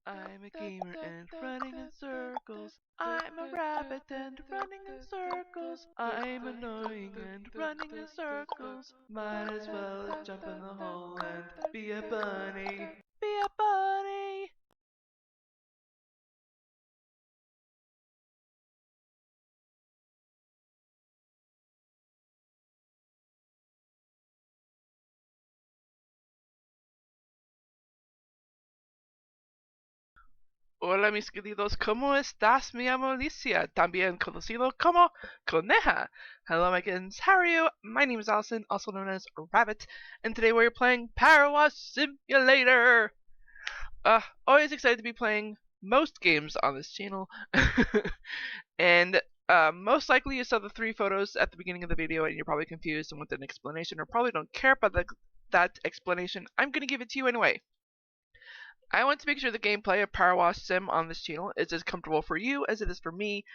I'm a gamer and running in circles. I'm a rabbit and running in circles. I'm annoying and running in circles. Might as well jump in the hole and be a bunny. Be a bunny. Hola mis queridos, ¿cómo estás? Me llamo Alicia, también conocido como Coneja. Hello my kittens, how are you? My name is Allison, also known as Rabbit, and today we're playing Parawa Simulator. Always excited to be playing most games on this channel. And most likely you saw the 3 photos at the beginning of the video and you're probably confused and want an explanation or probably don't care about that explanation. I'm going to give it to you anyway. I want to make sure the gameplay of Power Wash Sim on this channel is as comfortable for you as it is for me.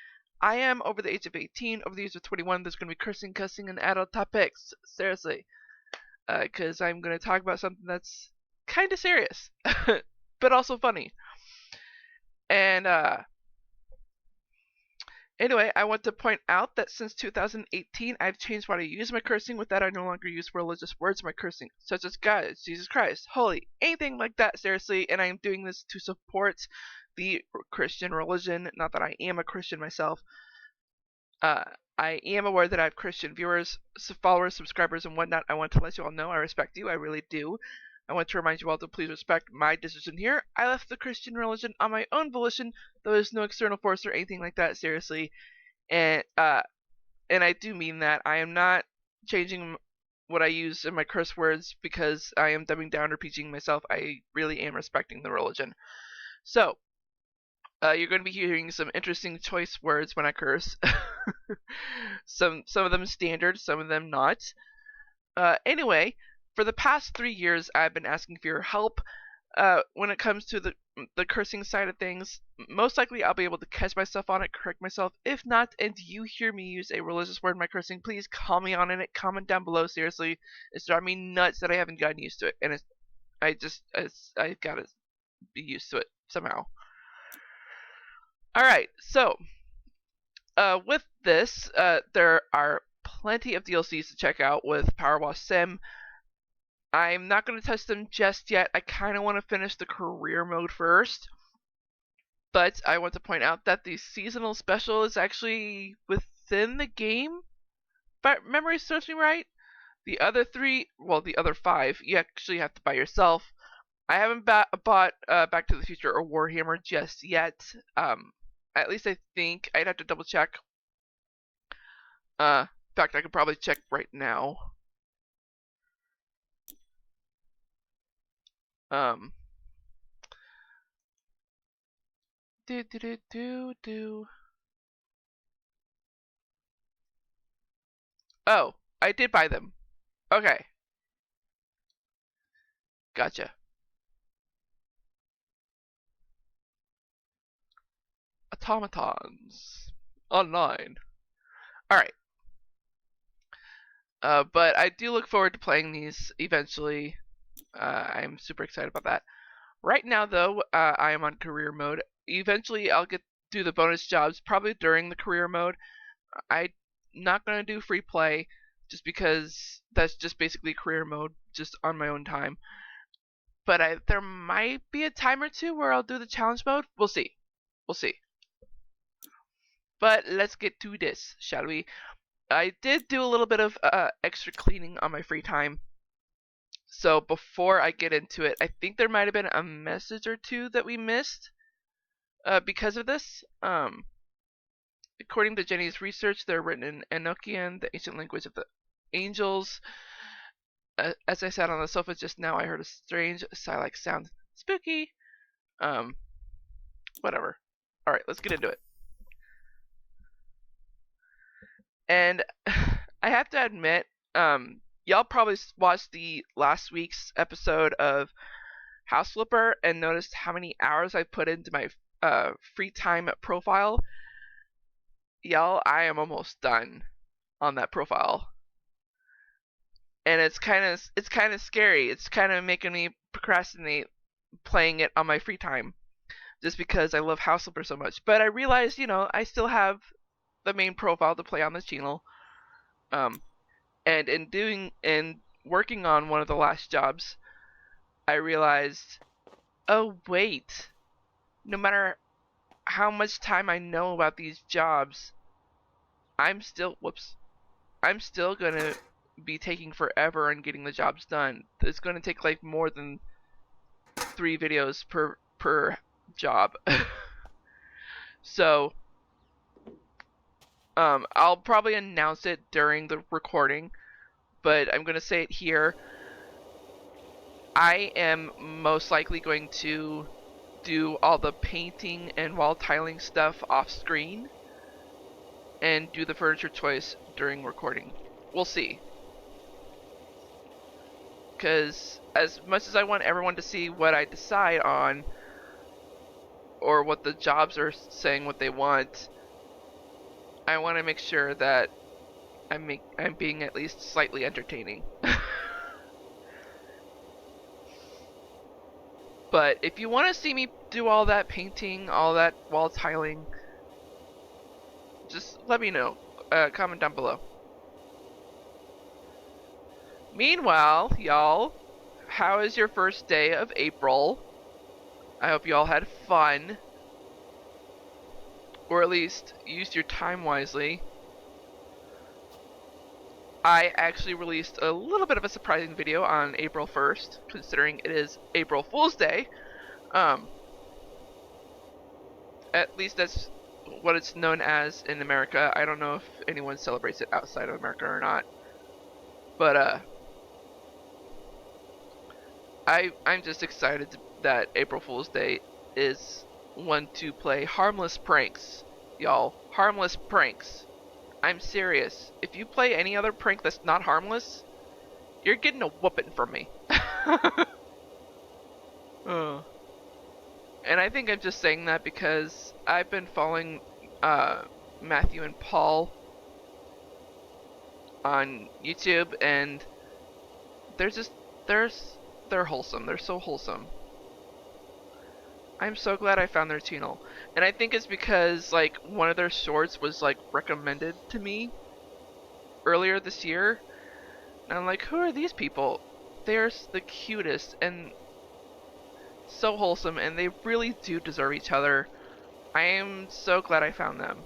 I am over the age of 18, over the age of 21. There's going to be cursing, cussing, and adult topics. Seriously. Because I'm going to talk about something that's kind of serious, but also funny. And anyway, I want to point out that since 2018, I've changed what I use my cursing. With that, I no longer use religious words in my cursing, such as God, Jesus Christ, holy, anything like that, seriously. And I'm doing this to support the Christian religion. Not that I am a Christian myself. I am aware that I have Christian viewers, followers, subscribers, and whatnot. I want to let you all know I respect you. I really do. I want to remind you all to please respect my decision here. I left the Christian religion on my own volition. There was no external force or anything like that, seriously. And I do mean that. I am not changing what I use in my curse words because I am dumbing down or PGing myself. I really am respecting the religion. So, you're going to be hearing some interesting choice words when I curse. some of them standard, some of them not. Anyway, for the past 3 years, I've been asking for your help. When it comes to the cursing side of things, most likely I'll be able to catch myself on it, correct myself. If not, and you hear me use a religious word in my cursing, please call me on it. Comment down below. Seriously, it's driving me nuts that I haven't gotten used to it, and I've got to be used to it somehow. All right, so with this, there are plenty of DLCs to check out with Power Wash Sim. I'm not going to touch them just yet. I kind of want to finish the career mode first. But I want to point out that the seasonal special is actually within the game. But memory serves me right. The other 3, well, the other 5, you actually have to buy yourself. I haven't bought Back to the Future or Warhammer just yet. At least I think. I'd have to double check. In fact, I could probably check right now. Oh, I did buy them. Okay. Gotcha. Automatons. Online. Alright. But I do look forward to playing these eventually. I'm super excited about that. Right now, though, I am on career mode. Eventually, I'll get do the bonus jobs, probably during the career mode. I'm not going to do free play, just because that's just basically career mode, just on my own time. But there might be a time or two where I'll do the challenge mode. We'll see. We'll see. But let's get to this, shall we? I did do a little bit of extra cleaning on my free time. So before I get into it, I think there might have been a message or two that we missed because of this. According to Jenny's research, they're written in Enochian, the ancient language of the angels. As I sat on the sofa just now, I heard a strange sigh-like sound. Spooky. Whatever. Alright, let's get into it. And I have to admit, y'all probably watched the last week's episode of House Flipper and noticed how many hours I put into my free time profile. Y'all, I am almost done on that profile. And it's kind of scary. It's kind of making me procrastinate playing it on my free time. just because I love House Flipper so much. But I realized, I still have the main profile to play on the channel. And in working on one of the last jobs, I realized, oh wait, no matter how much time I know about these jobs, I'm still gonna be taking forever on getting the jobs done. It's gonna take like more than 3 videos per job. So I'll probably announce it during the recording, but I'm gonna say it here. I am most likely going to do all the painting and wall tiling stuff off screen and do the furniture choice during recording. We'll see. Because as much as I want everyone to see what I decide on, or what the jobs are saying what they want, I want to make sure that I'm being at least slightly entertaining. But if you want to see me do all that painting, all that wall tiling, just let me know. Comment down below. Meanwhile, y'all, how is your first day of April? I hope you all had fun. Or at least used your time wisely. I actually released a little bit of a surprising video on April 1st, considering it is April Fool's Day. At least that's what it's known as in America. I don't know if anyone celebrates it outside of America or not. But I'm just excited that April Fool's Day is one to play harmless pranks, y'all. Harmless pranks. I'm serious. If you play any other prank that's not harmless, you're getting a whooping from me. And I think I'm just saying that because I've been following Matthew and Paul on YouTube, and they're wholesome. They're so wholesome. I'm so glad I found their channel. And I think it's because like one of their shorts was like recommended to me earlier this year. And I'm like, who are these people? They're the cutest and so wholesome, and they really do deserve each other. I am so glad I found them.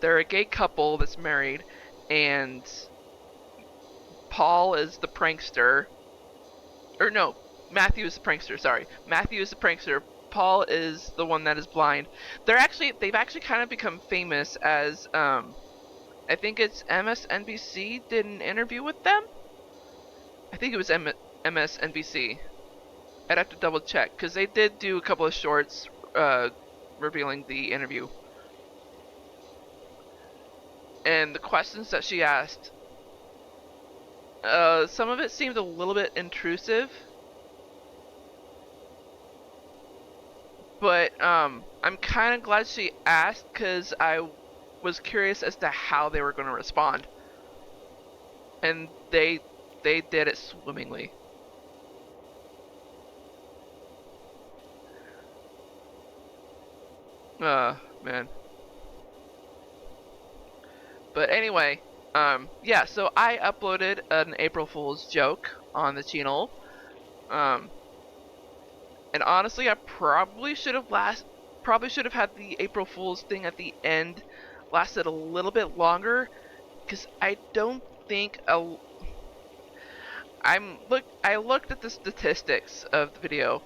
They're a gay couple that's married, and Paul is the prankster. Or no, Matthew is the prankster, sorry. Matthew is the prankster. Paul is the one that is blind. They've actually kind of become famous as, I think it's MSNBC did an interview with them? I think it was MSNBC. I'd have to double check, because they did do a couple of shorts, revealing the interview. And the questions that she asked, some of it seemed a little bit intrusive. But I'm kind of glad she asked, because I was curious as to how they were going to respond. And they did it swimmingly. Man. But anyway, yeah, so I uploaded an April Fool's joke on the channel. And honestly, I probably should have had the April Fool's thing at the end lasted a little bit longer, because I don't think I looked at the statistics of the video.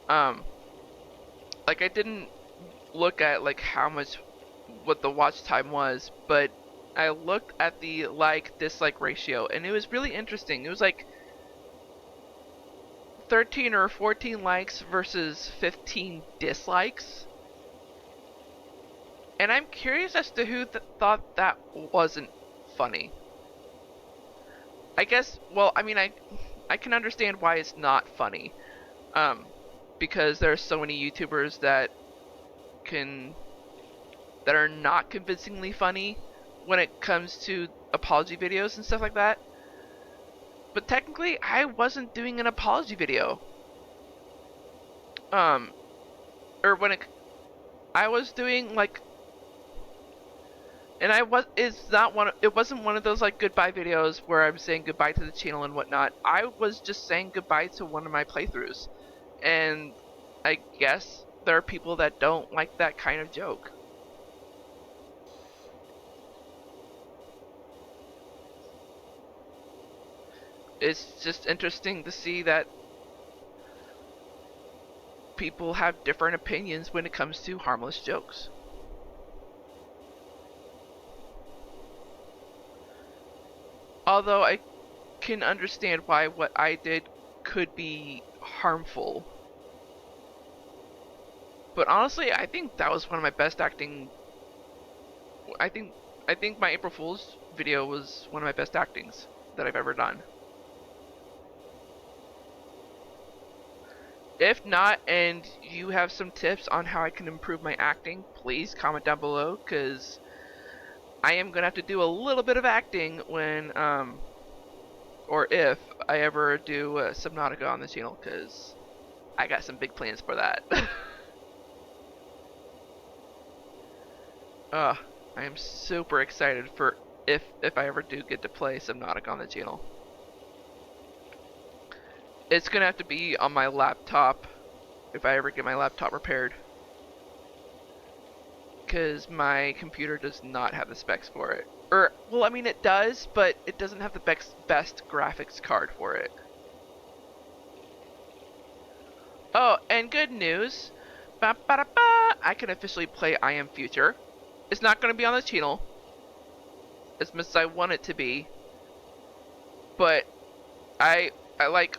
Like I didn't look at like what the watch time was, but I looked at the like-dislike ratio, and it was really interesting. It was like 13 or 14 likes versus 15 dislikes. And I'm curious as to who thought that wasn't funny. I guess, well, I mean, I can understand why it's not funny. Because there's so many YouTubers that are not convincingly funny when it comes to apology videos and stuff like that. But technically, I wasn't doing an apology video. or when I was doing like, and it wasn't one of those like goodbye videos where I'm saying goodbye to the channel and whatnot. I was just saying goodbye to one of my playthroughs, and I guess there are people that don't like that kind of joke. It's just interesting to see that people have different opinions when it comes to harmless jokes. Although I can understand why what I did could be harmful. But honestly, I think that was one of my best acting. I think my April Fool's video was one of my best actings that I've ever done. If not, and you have some tips on how I can improve my acting, please comment down below, because I am going to have to do a little bit of acting when, or if I ever do Subnautica on the channel, because I got some big plans for that. I am super excited for if I ever do get to play Subnautica on the channel. It's going to have to be on my laptop if I ever get my laptop repaired, because my computer does not have the specs for it. Or, well, I mean it does, but it doesn't have the best graphics card for it. Oh, and good news, I can officially play I Am Future. It's not going to be on the channel as much as I want it to be, but I like,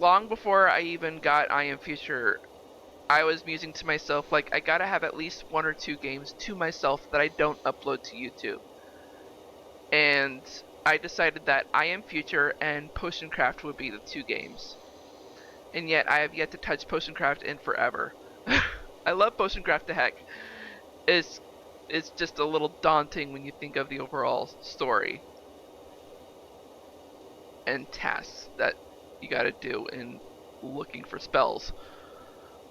long before I even got I Am Future, I was musing to myself, like, I gotta have at least 1 or 2 games to myself that I don't upload to YouTube. And I decided that I Am Future and Potioncraft would be the 2 games. And yet I have yet to touch Potioncraft in forever. I love Potioncraft to heck. It's just a little daunting when you think of the overall story and tasks that you gotta do in looking for spells,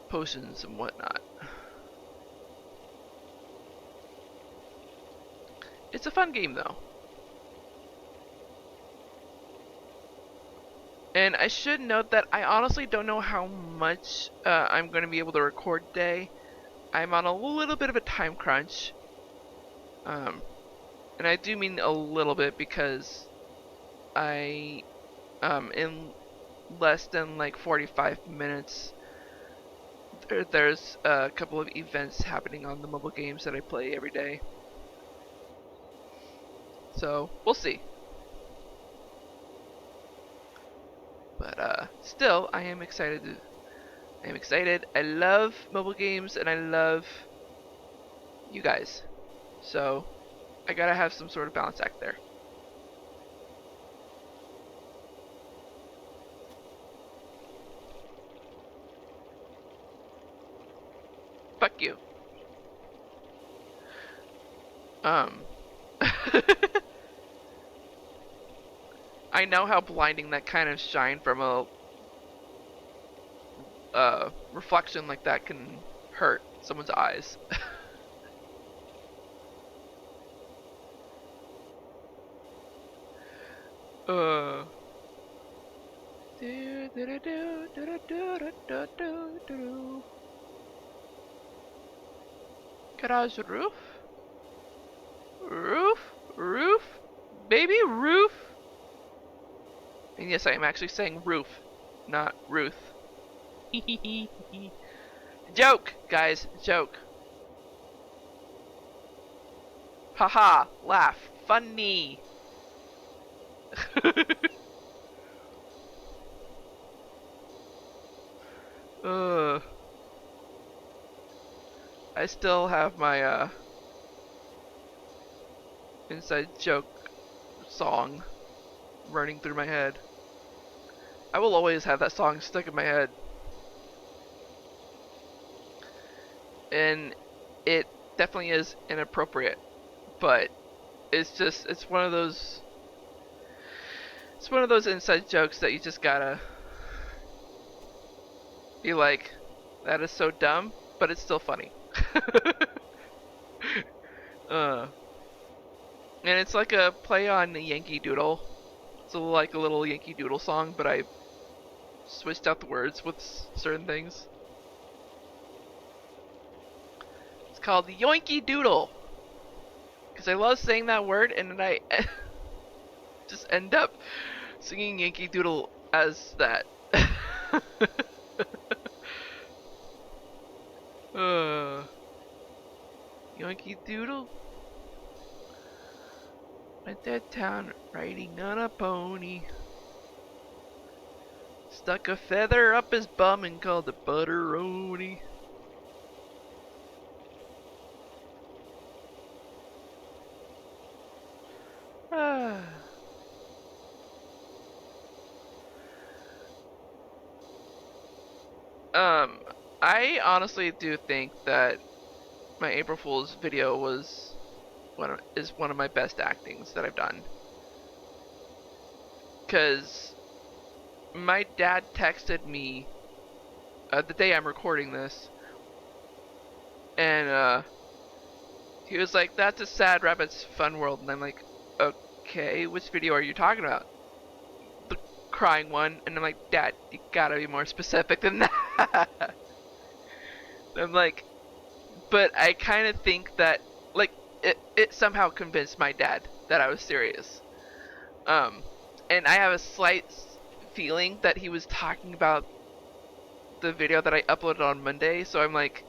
potions, and whatnot. It's a fun game though. And I should note that I honestly don't know how much I'm going to be able to record today. I'm on a little bit of a time crunch. And I do mean a little bit because in less than like 45 minutes, there's a couple of events happening on the mobile games that I play every day. So, we'll see. But still, I am excited. I love mobile games, and I love you guys. So, I gotta have some sort of balance act there. Fuck you. I know how blinding that kind of shine from a reflection like that can hurt someone's eyes. Garage roof? Roof? Baby roof? And yes, I am actually saying roof, not Ruth. Joke, guys, joke. Haha, laugh, funny. I still have my inside joke song running through my head. I will always have that song stuck in my head. And it definitely is inappropriate, but it's one of those inside jokes that you just gotta be like, That is so dumb, but it's still funny. And it's like a play on Yankee Doodle. It's like a little Yankee Doodle song, but I switched out the words with certain things. It's called Yoinky Doodle. Because I love saying that word, and then I just end up singing Yankee Doodle as that. Yankee Doodle went to town riding on a pony. Stuck a feather up his bum and called it butteroni. I honestly do think that my April Fool's video is one of my best actings that I've done. Cause my dad texted me the day I'm recording this, and he was like, "That's a Sad Rabbit's Fun World," and I'm like, "Okay, which video are you talking about?" The crying one, and I'm like, "Dad, you gotta be more specific than that." I'm like, but I kind of think that, like, it somehow convinced my dad that I was serious. And I have a slight feeling that he was talking about the video that I uploaded on Monday, so I'm like,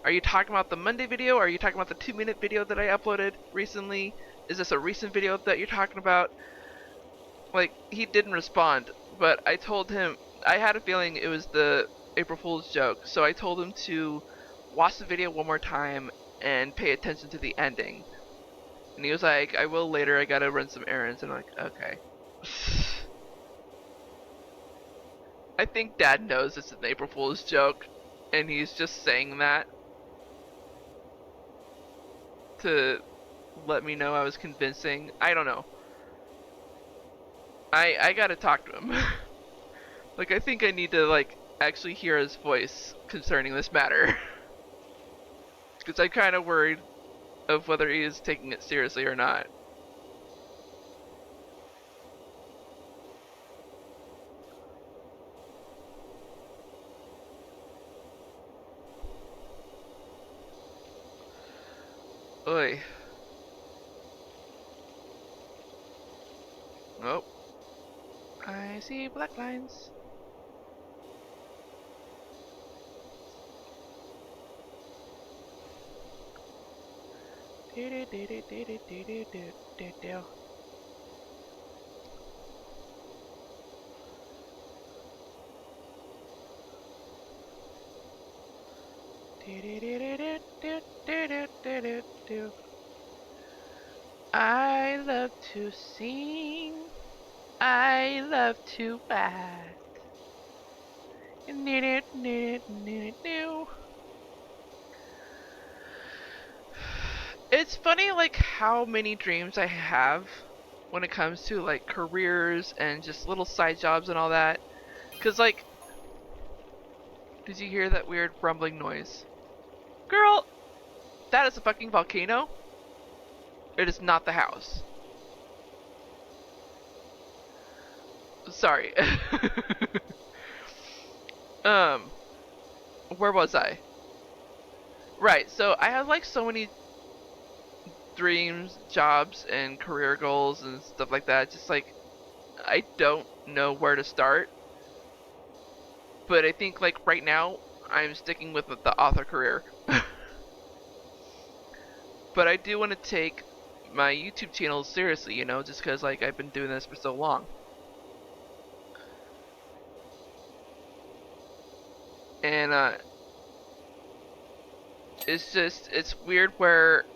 are you talking about the Monday video, or are you talking about the 2-minute video that I uploaded recently? Is this a recent video that you're talking about? Like, he didn't respond, but I told him, I had a feeling it was the April Fool's joke, so I told him to watch the video one more time and pay attention to the ending. And he was like, I will later, I gotta run some errands, and I'm like, okay. I think Dad knows it's an April Fool's joke, and he's just saying that to let me know I was convincing. I don't know. I gotta talk to him. Like, I think I need to, like, actually hear his voice concerning this matter. Because I'm kind of worried of whether he is taking it seriously or not. Oy. Oh. I see black lines. I love to sing. I love to act. It's funny, like, how many dreams I have when it comes to, like, careers and just little side jobs and all that. Cause, like, did you hear that weird rumbling noise? Girl, that is a fucking volcano. It is not the house. Sorry. um, where was I? Right, so I have, like, so many dreams, jobs, and career goals and stuff like that. Just, like, I don't know where to start. But I think, like, right now, I'm sticking with the author career. But I do want to take my YouTube channel seriously, you know, just because, like, I've been doing this for so long. And, it's weird where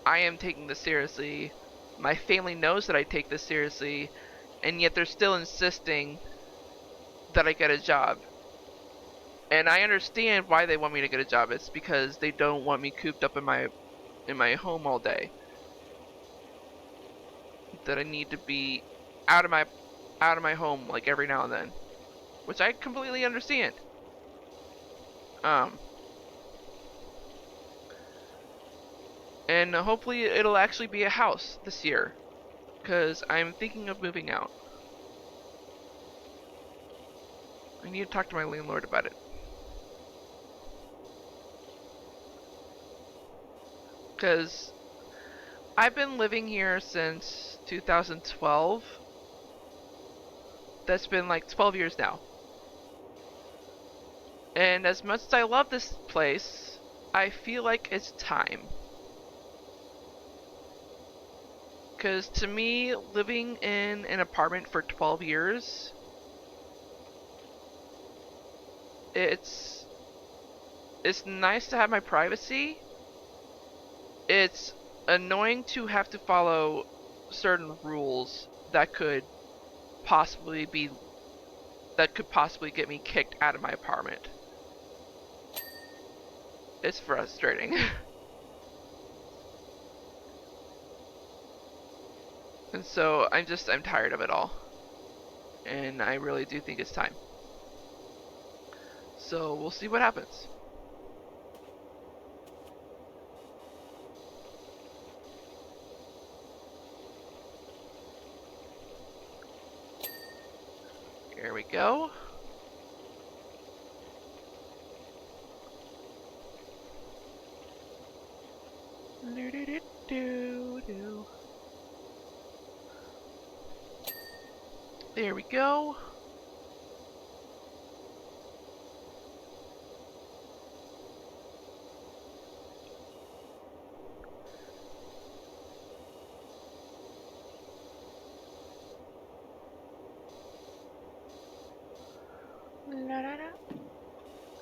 I am taking this seriously. My family knows that I take this seriously, and yet they're still insisting that I get a job. And I understand why they want me to get a job. It's because they don't want me cooped up in my home all day. That I need to be out of my home, like, every now and then, which I completely understand. And hopefully it'll actually be a house this year, because I'm thinking of moving out. I need to talk to my landlord about it. Because I've been living here since 2012. That's been like 12 years now. And as much as I love this place, I feel like it's time. Because to me, living in an apartment for 12 years, it's nice to have my privacy. It's annoying to have to follow certain rules that could possibly get me kicked out of my apartment. It's frustrating. And so I'm tired of it all. And I really do think it's time. So we'll see what happens. Here we go. There we go. La da da.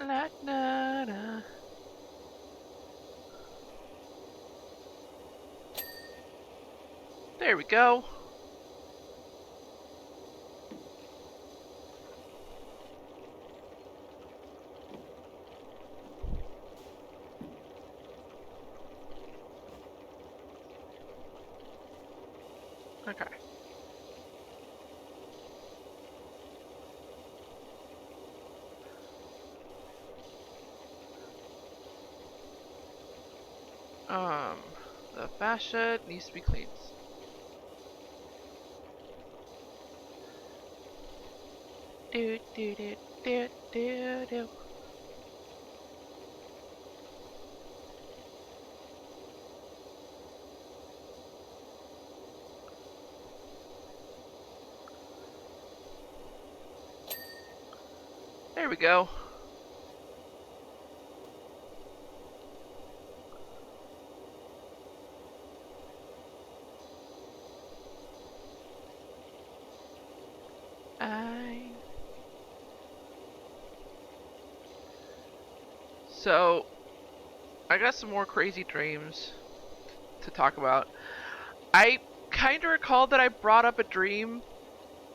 La da da. There we go. Okay. The fascia needs to be cleaned. Do do do do do do. There we go. So, I got some more crazy dreams to talk about. I kind of recall that I brought up a dream,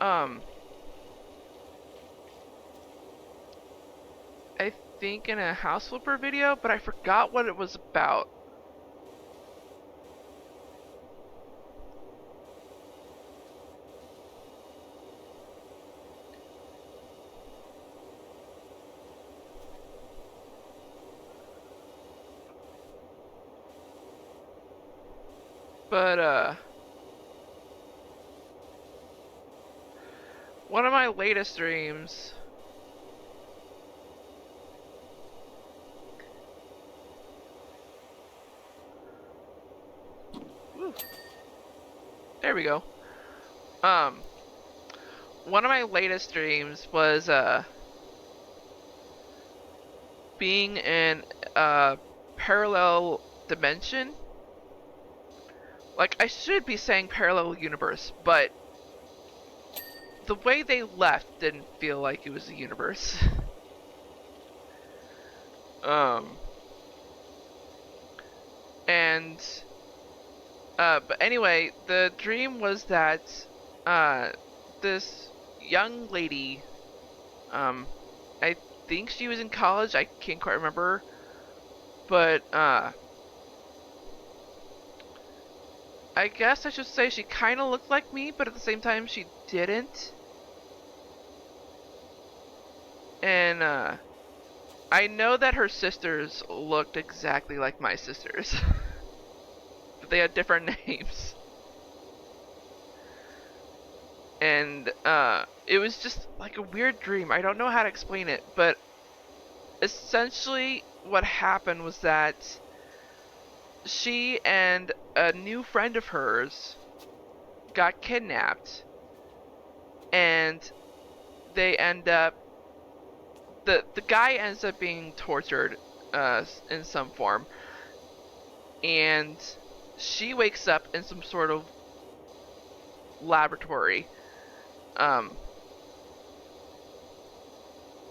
I think in a house flipper video, but I forgot what it was about. But, one of my latest dreams there we go. One of my latest dreams was, being in a parallel dimension. Like, I should be saying parallel universe, but the way they left didn't feel like it was a universe. But anyway, the dream was that, this young lady, I think she was in college, I can't quite remember, but, I guess I should say she kind of looked like me, but at the same time she didn't. And, I I know that her sisters looked exactly like my sisters. But they had different names. And it was just like a weird dream. I don't know how to explain it, but essentially what happened was that she and a new friend of hers got kidnapped, and they end up the guy ends up being tortured in some form, and she wakes up in some sort of laboratory, um,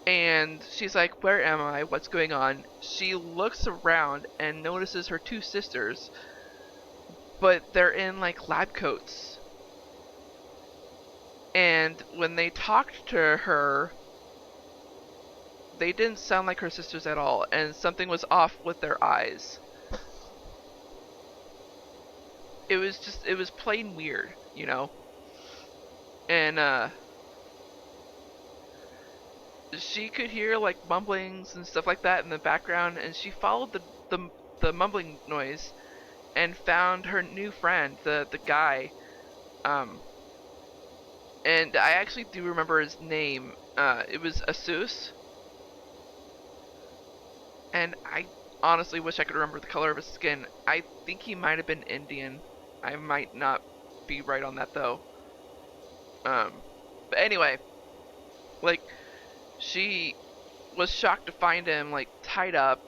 and she's like, where am I? What's going on? She looks around and notices her two sisters, but they're in like lab coats. And when they talked to her, they didn't sound like her sisters at all, and something was off with their eyes. It was plain weird, you know? And she could hear like mumblings and stuff like that in the background, and she followed the mumbling noise and found her new friend, the guy. Um, and I actually do remember his name. It was Asus, and I honestly wish I could remember the color of his skin. I think he might have been Indian. I might not be right on that though. But anyway, like she was shocked to find him like tied up.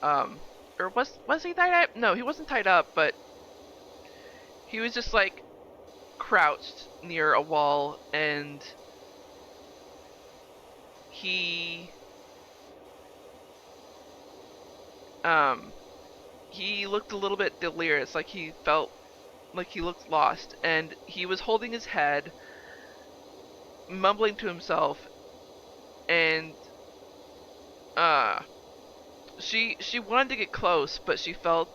Or was he tied up? No, he wasn't tied up, but he was just like crouched near a wall, and he um he looked a little bit delirious, like he felt like he looked lost, and he was holding his head, mumbling to himself, and uh she wanted to get close, but she felt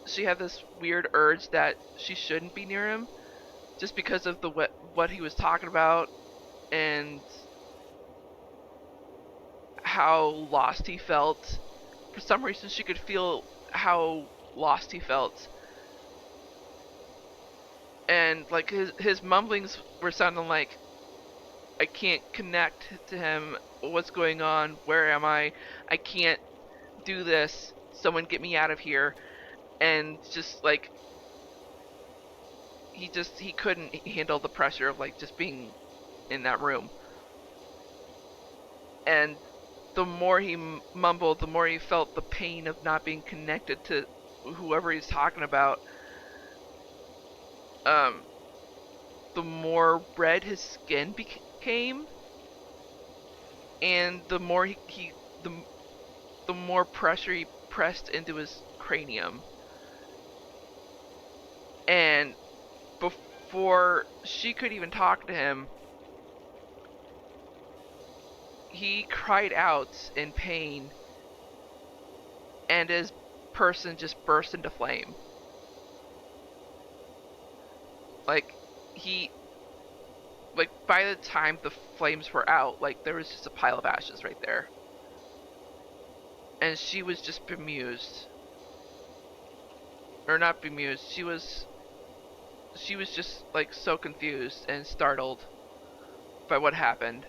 she had this weird urge that she shouldn't be near him just because of the what he was talking about and how lost he felt. For some reason she could feel how lost he felt. And like his mumblings were sounding like, I can't connect to him. What's going on? Where am I? I can't do this. Someone get me out of here. And just like he couldn't handle the pressure of like just being in that room. And the more he mumbled, the more he felt the pain of not being connected to whoever he's talking about. The more red his skin became, and the more the more pressure he pressed into his cranium. And before she could even talk to him, he cried out in pain, and his person just burst into flame. Like by the time the flames were out, like there was just a pile of ashes right there. And she was just bemused. Or not bemused, she was just like so confused and startled by what happened.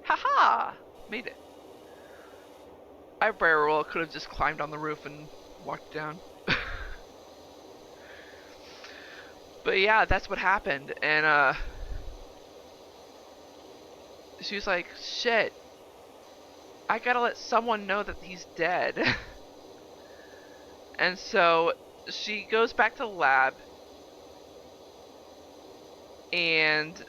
Haha! Made it. I very well could have just climbed on the roof and walked down. But yeah, that's what happened. And she was like, shit, I gotta let someone know that he's dead. And so she goes back to the lab, and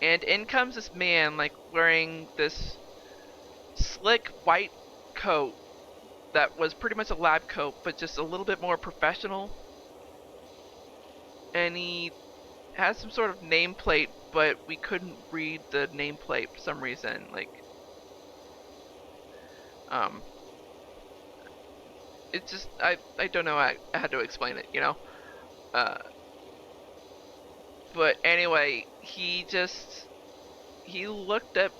in comes this man, like wearing this slick white coat that was pretty much a lab coat, but just a little bit more professional. And he has some sort of nameplate, but we couldn't read the nameplate for some reason. Like, Um, it's just I don't know I had to explain it, you know. Uh, but anyway, he looked at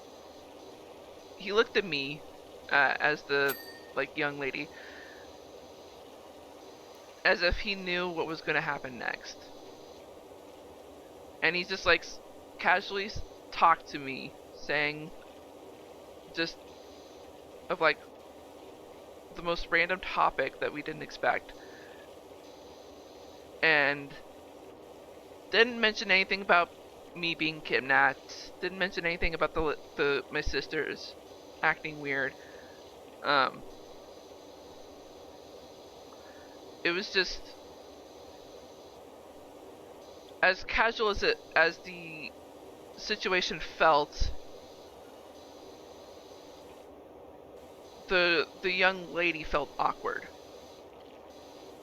he looked at me as the like young lady, as if he knew what was going to happen next, and he just like casually talked to me, saying just of like the most random topic that we didn't expect, and didn't mention anything about me being kidnapped. Didn't mention anything about the my sisters acting weird. Um, it was just as casual as the situation felt. The young lady felt awkward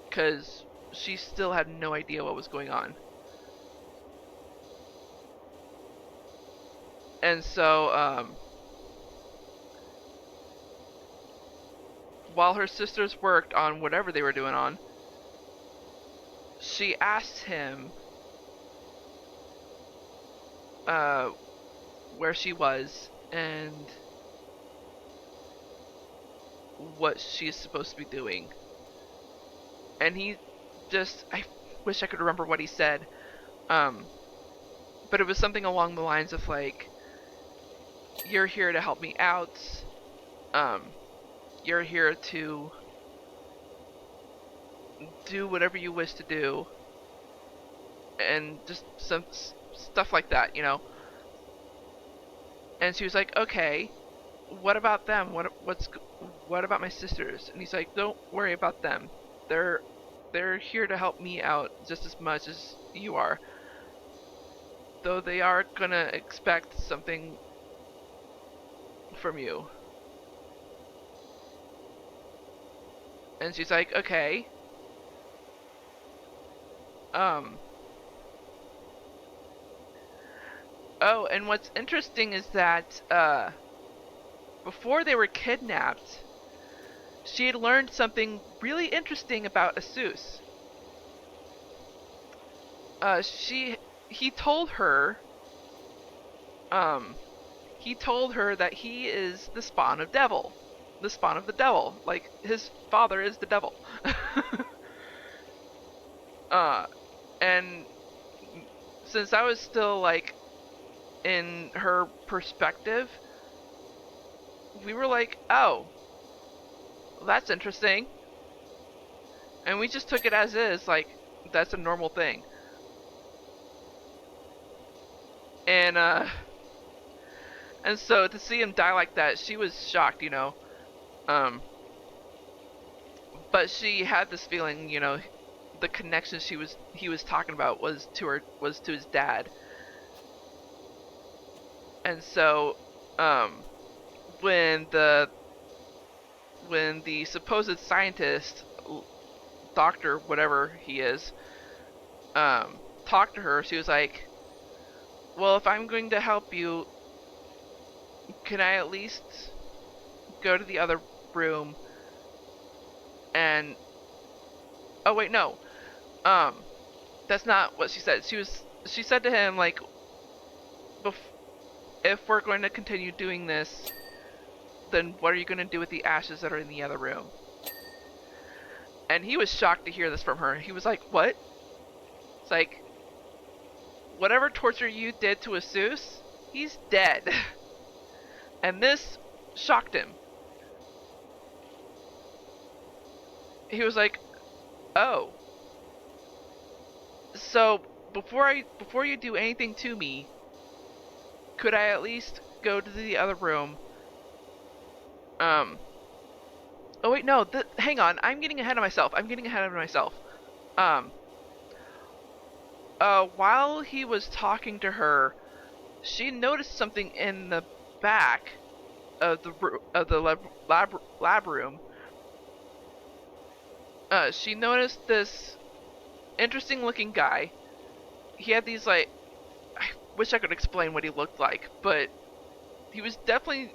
because she still had no idea what was going on. And so while her sisters worked on whatever they were doing on, she asked him uh, where she was and what she's supposed to be doing. And he just, I wish I could remember what he said, but it was something along the lines of like, you're here to help me out, you're here to do whatever you wish to do, and just some stuff like that, you know. And she was like, okay, what about them? What about my sisters? And he's like, don't worry about them. They're here to help me out just as much as you are. Though they are gonna expect something from you. And she's like, okay. Oh, and what's interesting is that before they were kidnapped, she had learned something really interesting about Asus. She he told her he told her that he is the spawn of devil. The spawn of the devil. Like his father is the devil. And since I was still like in her perspective, we were like, oh, well, that's interesting. And we just took it as is, like, that's a normal thing. And so to see him die like that, she was shocked, you know. But she had this feeling, you know, the connection he was talking about was to his dad. And so when the supposed scientist, doctor, whatever he is, talked to her, she was like, well, if I'm going to help you, can I at least go to the other room and oh wait, no, that's not what she said. She said to him like, if we're going to continue doing this, then what are you going to do with the ashes that are in the other room? And he was shocked to hear this from her. He was like, what? It's like, whatever torture you did to Asus, he's dead. And this shocked him. He was like, oh. So before you do anything to me, could I at least go to the other room? Oh wait, no. Hang on. I'm getting ahead of myself. While he was talking to her, she noticed something in the back of the lab room. She noticed this interesting looking guy. He had these like, I wish I could explain what he looked like, but he definitely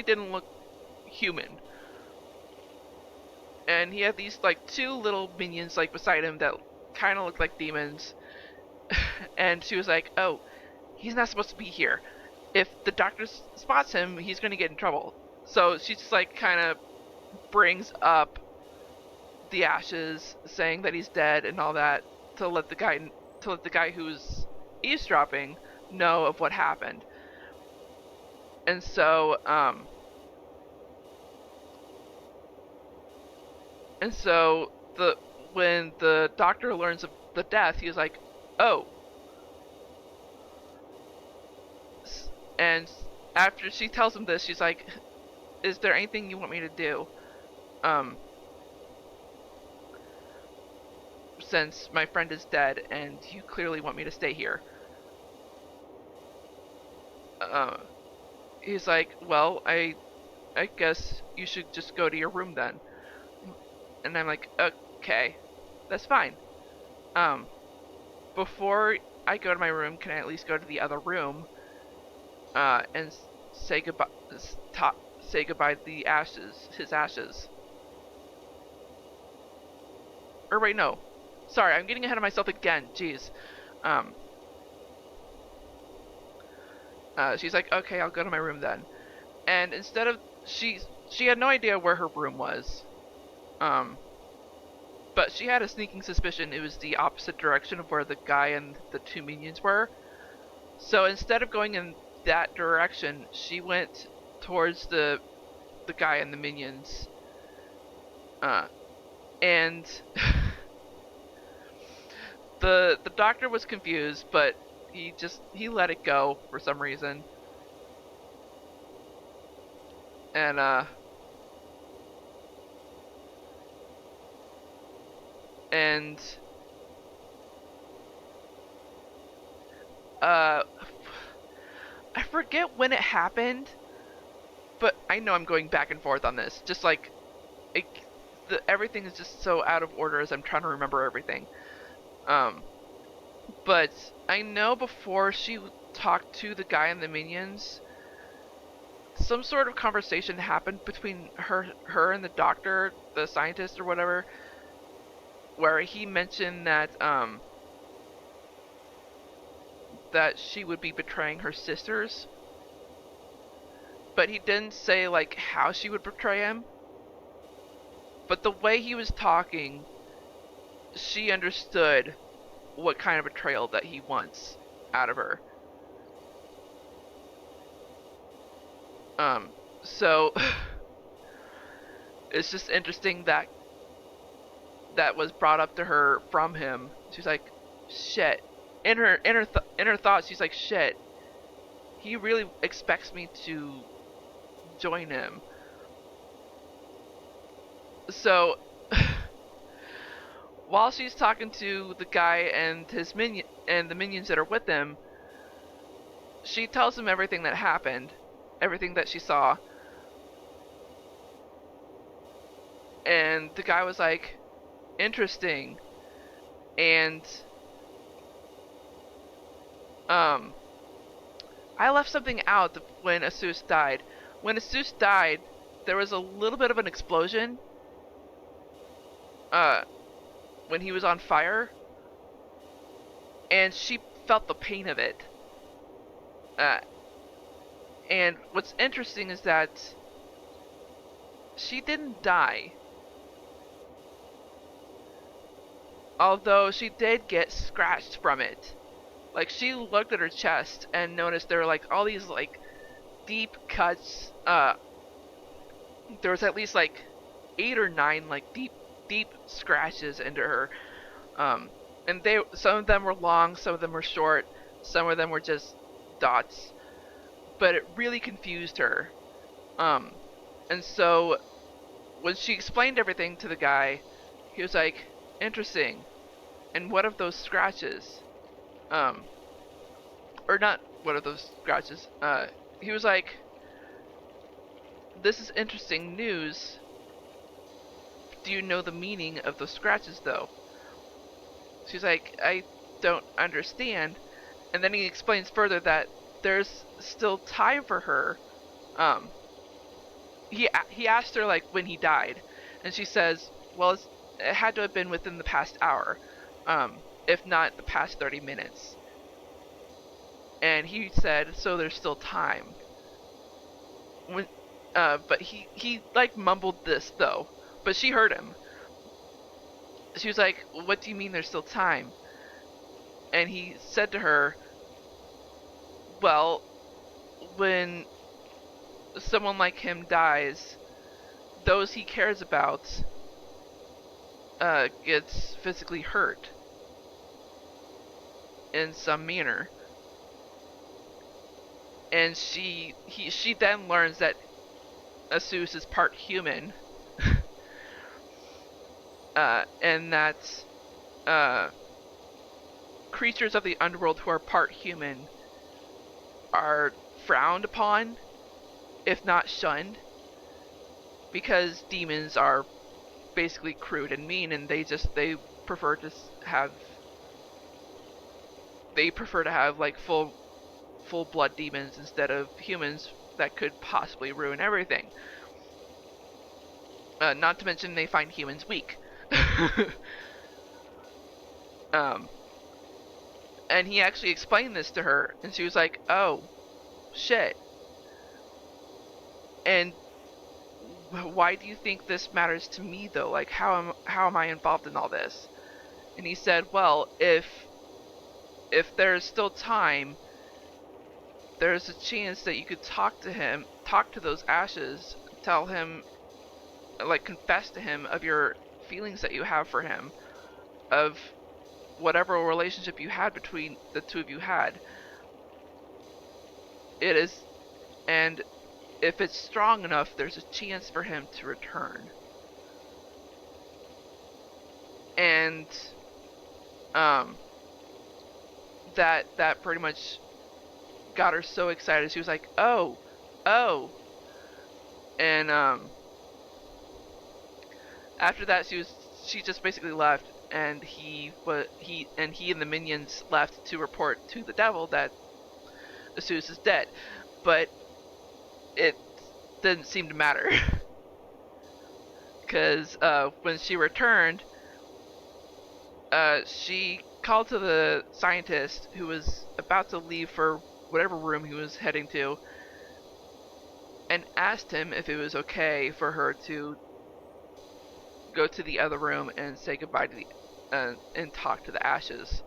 didn't look human. And he had these like 2 little minions like beside him that kind of looked like demons. And she was like, "Oh, he's not supposed to be here. If the doctor spots him, he's going to get in trouble." So she just like kind of brings up the ashes, saying that he's dead and all that, to let the guy who's eavesdropping know of what happened. And so when the doctor learns of the death, he was like, "Oh." And after she tells him this, she's like, "Is there anything you want me to do? Since my friend is dead and you clearly want me to stay here." He's like, "Well, I guess you should just go to your room then." And I'm like, "Okay, that's fine. Before I go to my room, can I at least go to the other room and say goodbye? Say goodbye to the ashes, his ashes." Or wait, no. Sorry, I'm getting ahead of myself again. Jeez. She's like, "Okay, I'll go to my room then." And instead of she had no idea where her room was. But she had a sneaking suspicion it was the opposite direction of where the guy and the 2 minions were. So instead of going in that direction, she went towards the guy and the minions. And the doctor was confused, but he let it go for some reason. And I forget when it happened, but I know I'm going back and forth on this. Just like everything is just so out of order as I'm trying to remember everything. But I know before she talked to the guy and the minions, some sort of conversation happened between her and the doctor, the scientist or whatever, where he mentioned that that she would be betraying her sisters. But he didn't say like how she would betray him. But the way he was talking, she understood what kind of betrayal that he wants out of her. So it's just interesting that that was brought up to her from him. She's like, "Shit." In her thoughts, she's like, "Shit. He really expects me to join him." So while she's talking to the guy and his minion and the minions that are with him, she tells him everything that happened, everything that she saw. And the guy was like, "Interesting." And I left something out when Asus died. When Asus died, there was a little bit of an explosion when he was on fire, and she felt the pain of it. And what's interesting is that she didn't die, although she did get scratched from it. Like, she looked at her chest and noticed there were like all these like deep cuts. There was at least like 8 or 9 like deep scratches into her. And some of them were long, some of them were short, some of them were just dots. But it really confused her. And so when she explained everything to the guy, he was like, "Interesting. And what of those scratches?" Or not what of those scratches. He was like, "This is interesting news. Do you know the meaning of those scratches though?" She's like, "I don't understand." And then he explains further that there's still time for her. he asked her like when he died, and she says, well, it had to have been within the past hour, if not the past 30 minutes. And he said, so there's still time. When but he like mumbled this though, but she heard him. She was like, what do you mean there's still time? And he said to her, well, when someone like him dies, those he cares about gets physically hurt in some manner. And she then learns that Asus is part human, and that creatures of the underworld who are part human are frowned upon, if not shunned, because demons are basically crude and mean, and they prefer to have like full blood demons instead of humans that could possibly ruin everything. Not to mention they find humans weak. And he actually explained this to her, and she was like, oh shit. And why do you think this matters to me though? Like, how am I involved in all this? And he said, well, if there's still time, there's a chance that you could talk to those ashes, tell him, like, confess to him of your feelings that you have for him, of whatever relationship you had between the two of you had. It is, and if it's strong enough, there's a chance for him to return. And that pretty much got her so excited. She was like, oh, and after that she just basically left, and he and the minions left to report to the devil that Asus is dead. But it didn't seem to matter. Because when she returned, she called to the scientist who was about to leave for whatever room he was heading to, and asked him if it was okay for her to go to the other room and say goodbye to and talk to the ashes,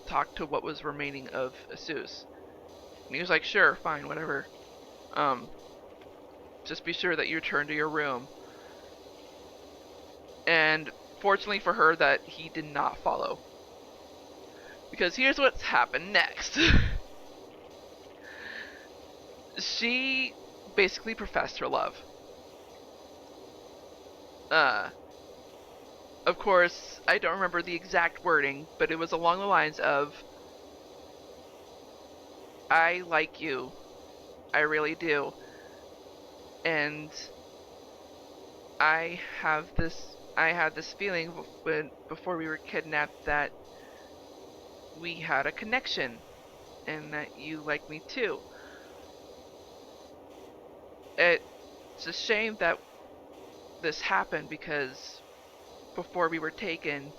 talk to what was remaining of Asus. And he was like, sure, fine, whatever. Just be sure that you return to your room. And fortunately for her, that he did not follow. Because here's what's happened next. She basically professed her love. Of course, I don't remember the exact wording, but it was along the lines of, I like you. I really do. And I had this feeling before we were kidnapped that we had a connection, and that you like me too. It's a shame that this happened, because before we were taken,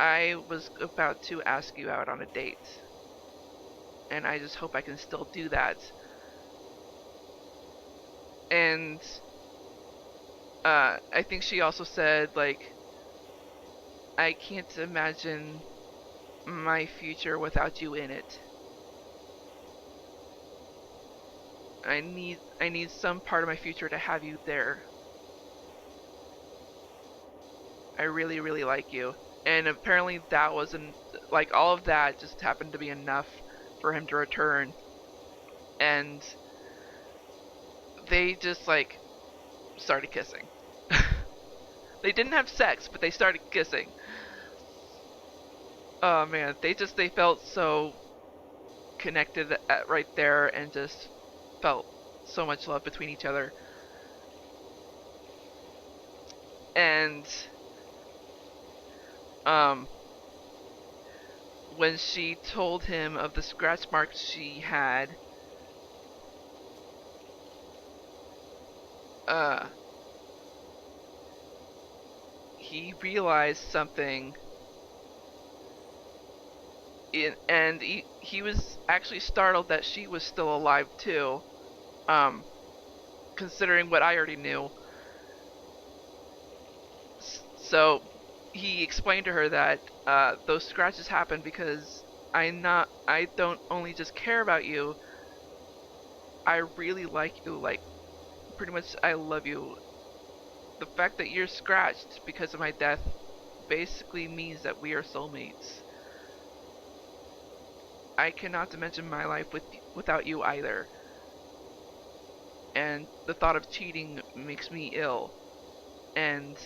I was about to ask you out on a date, and I just hope I can still do that. And I think she also said, like, I can't imagine my future without you in it. I need some part of my future to have you there. I really, really like you. And apparently that wasn't, like, all of that just happened to be enough for him to return. And they just, like, started kissing. They didn't have sex, but they started kissing. Oh man, they felt so connected right there, and just felt so much love between each other. And when she told him of the scratch marks she had, uh, he realized something, and he was actually startled that she was still alive too, um, considering what I already knew. So he explained to her that those scratches happened because I don't only just care about you, I really like you, like pretty much I love you. The fact that you're scratched because of my death basically means that we are soulmates. I cannot imagine my life without you either. And the thought of cheating makes me ill. And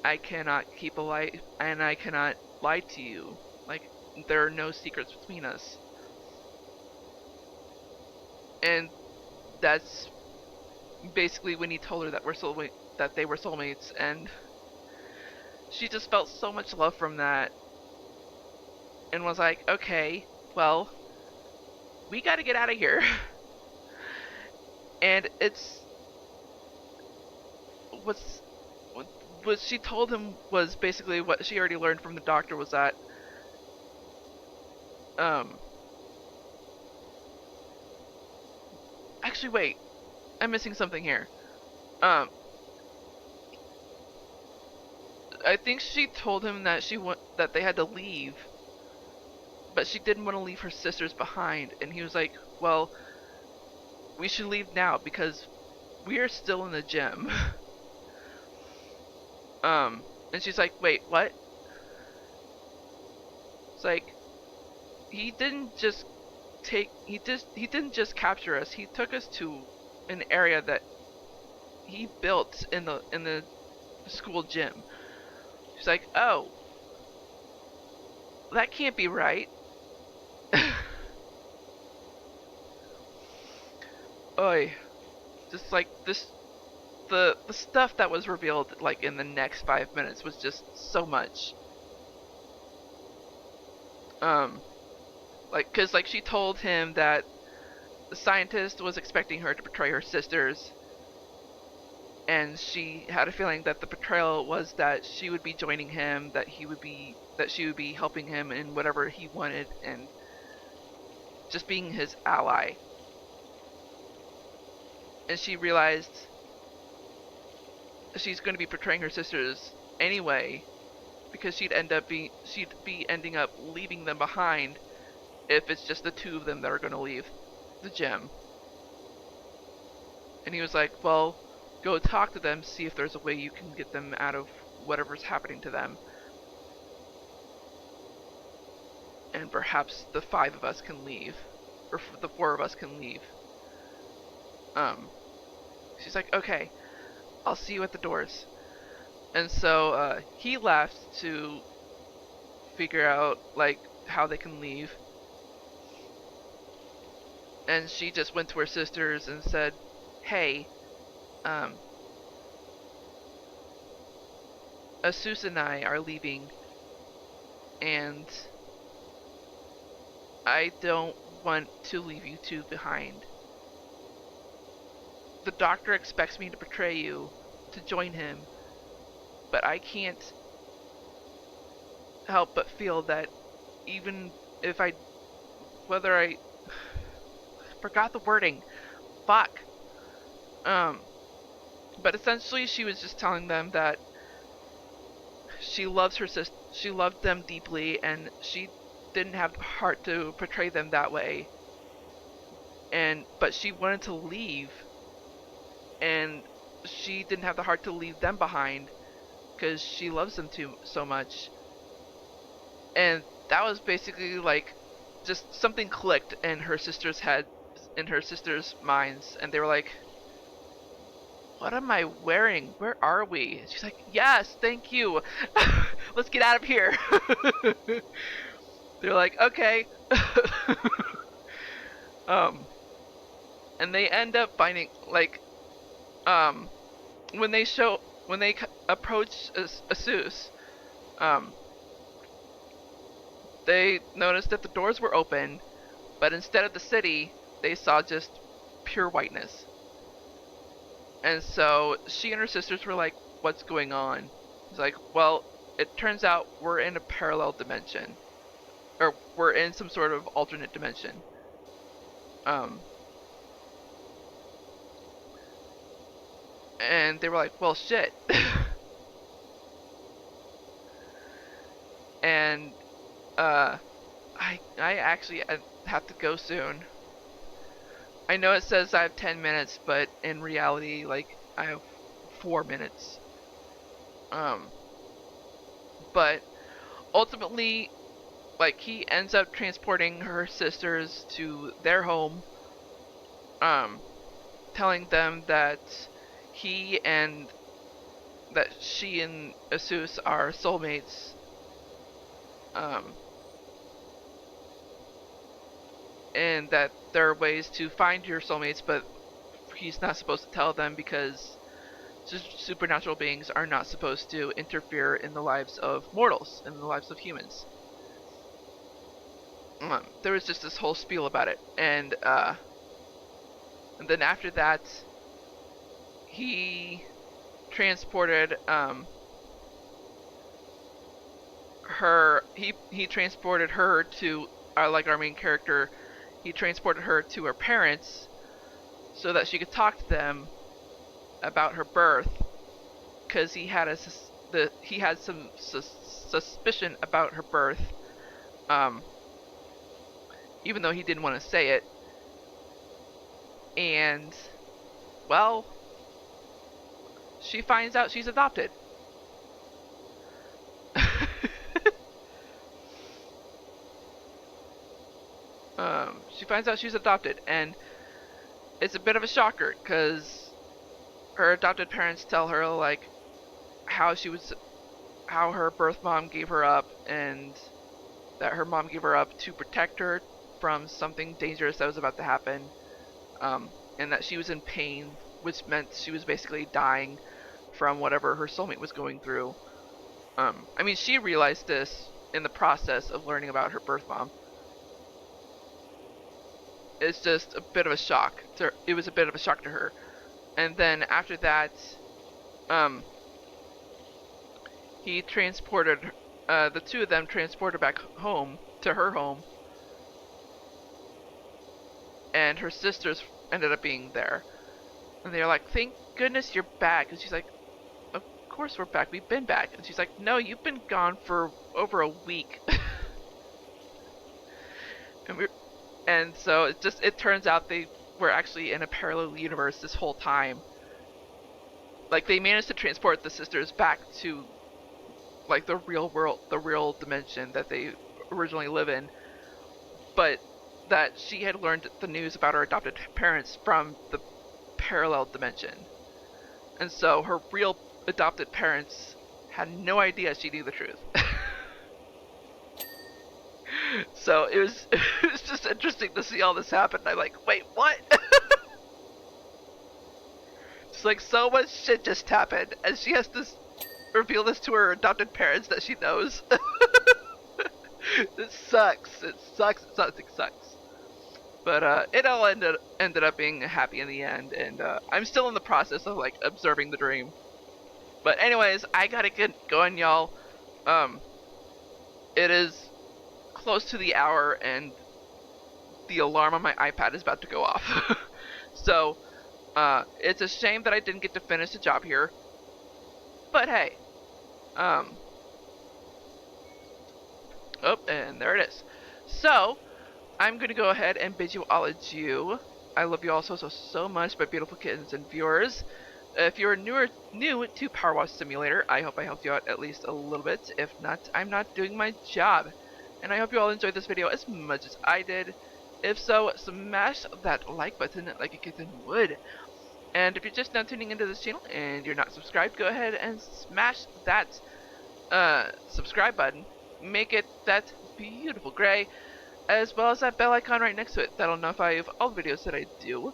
I cannot keep a lie, and I cannot lie to you. Like, there are no secrets between us. And that's basically when he told her that that they were soulmates, and she just felt so much love from that, and was like, okay, well, we got to get out of here. And it's what's what she told him was basically what she already learned from the doctor, was that um actually wait, I'm missing something here. um I think she told him that that they had to leave, but she didn't want to leave her sisters behind, and he was like, well, we should leave now because we are still in the gym. And she's like, wait, what? It's like, he didn't just he didn't just capture us. He took us to an area that he built in the school gym. She's like, oh, that can't be right. Oy, just like this, the stuff that was revealed like in the next 5 minutes was just so much. Um, like, cause like she told him that the scientist was expecting her to betray her sisters, and she had a feeling that the betrayal was that she would be joining him, that she would be helping him in whatever he wanted, and just being his ally. And she realized she's going to be betraying her sisters anyway, because she'd be ending up leaving them behind if it's just the two of them that are going to leave the gym. And he was like, well, go talk to them, see if there's a way you can get them out of whatever's happening to them, and perhaps the five of us can leave, or the four of us can leave. um she's like, okay, I'll see you at the doors. And so he left to figure out like how they can leave, and she just went to her sisters and said, hey, um Asus and I are leaving, and I don't want to leave you two behind. The doctor expects me to betray you to join him, but I can't help but feel that even if I, whether I forgot the wording, fuck. Um, but essentially she was just telling them that she loves her sister, she loved them deeply, and she didn't have the heart to portray them that way. And but she wanted to leave, and she didn't have the heart to leave them behind because she loves them too so much. And that was basically like just something clicked in her sister's head, in her sister's minds, and they were like, what am I wearing? Where are we? And she's like, yes, thank you. Let's get out of here. They're like, okay. um, and they end up finding like, um, when they approach Asus, um, they noticed that the doors were open, but instead of the city, they saw just pure whiteness. And so she and her sisters were like, what's going on? It's like, well, it turns out we're in a parallel dimension. Or we're in some sort of alternate dimension. And they were like, well, shit. And I actually have to go soon. I know it says I have 10 minutes, but in reality, like, I have 4 minutes. But ultimately, like, he ends up transporting her sisters to their home, telling them that she and Asus are soulmates. And that there are ways to find your soulmates, but he's not supposed to tell them because supernatural beings are not supposed to interfere in the lives of mortals, in the lives of humans. There was just this whole spiel about it, and then after that, he transported her. He transported her to like our main character. He transported her to her parents so that she could talk to them about her birth, because he had some suspicion about her birth, even though he didn't want to say it. And well, she finds out she's adopted. She finds out she's adopted, and it's a bit of a shocker because her adopted parents tell her like how her birth mom gave her up, and that her mom gave her up to protect her from something dangerous that was about to happen, and that she was in pain, which meant she was basically dying from whatever her soulmate was going through. I mean, she realized this in the process of learning about her birth mom. It's just a bit of a shock. It was a bit of a shock to her. And then after that, he transported, the two of them transported back home, to her home. And her sisters ended up being there. And they're like, thank goodness you're back. And she's like, of course we're back. We've been back. And she's like, no, you've been gone for over a week. And so it turns out they were actually in a parallel universe this whole time. Like, they managed to transport the sisters back to like the real world, the real dimension that they originally live in, but that she had learned the news about her adopted parents from the parallel dimension. And so her real adopted parents had no idea she knew the truth. So it was just interesting to see all this happen. I'm like, wait, what? It's like so much shit just happened, and she has to reveal this to her adopted parents that she knows. It sucks. It sucks. It sucks. But it all ended up being happy in the end, and I'm still in the process of like observing the dream. But anyways, I gotta get going, y'all. It is close to the hour, and the alarm on my iPad is about to go off. So, it's a shame that I didn't get to finish the job here. But hey, oh, and there it is. So, I'm gonna go ahead and bid you all adieu. I love you all so much, my beautiful kittens and viewers. If you're new to Power Wash Simulator, I hope I helped you out at least a little bit. If not, I'm not doing my job. And I hope you all enjoyed this video as much as I did. If so, smash that like button like a kitten would. And if you're just now tuning into this channel and you're not subscribed, go ahead and smash that subscribe button. Make it that beautiful gray, as well as that bell icon right next to it. That'll notify you of all the videos that I do,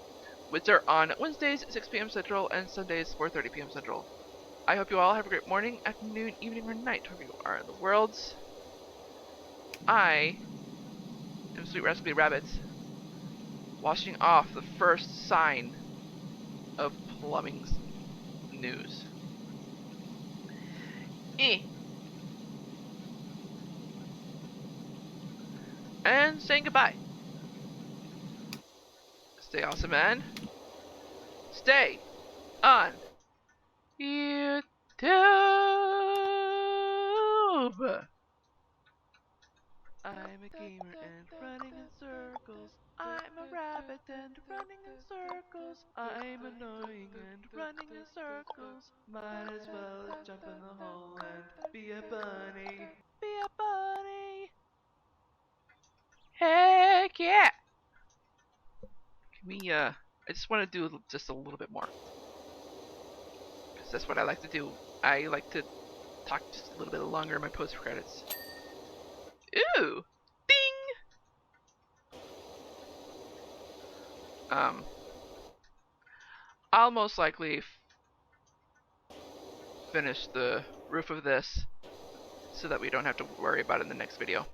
which are on Wednesdays, 6 p.m. Central, and Sundays, 4:30 p.m. Central. I hope you all have a great morning, afternoon, evening, or night, wherever you are in the world. I am Sweet Rascally Rabbit, washing off the first sign of plumbing news. And saying goodbye. Stay awesome, man. Stay on YouTube. I'm a gamer and running in circles. I'm a rabbit and running in circles. I'm annoying and running in circles. Might as well jump in the hole and be a bunny. Be a bunny. Heck yeah! Can we, I just want to do just a little bit more. Because that's what I like to do. I like to talk just a little bit longer in my post credits. Ooh! Ding! I'll most likely finish the roof of this so that we don't have to worry about it in the next video.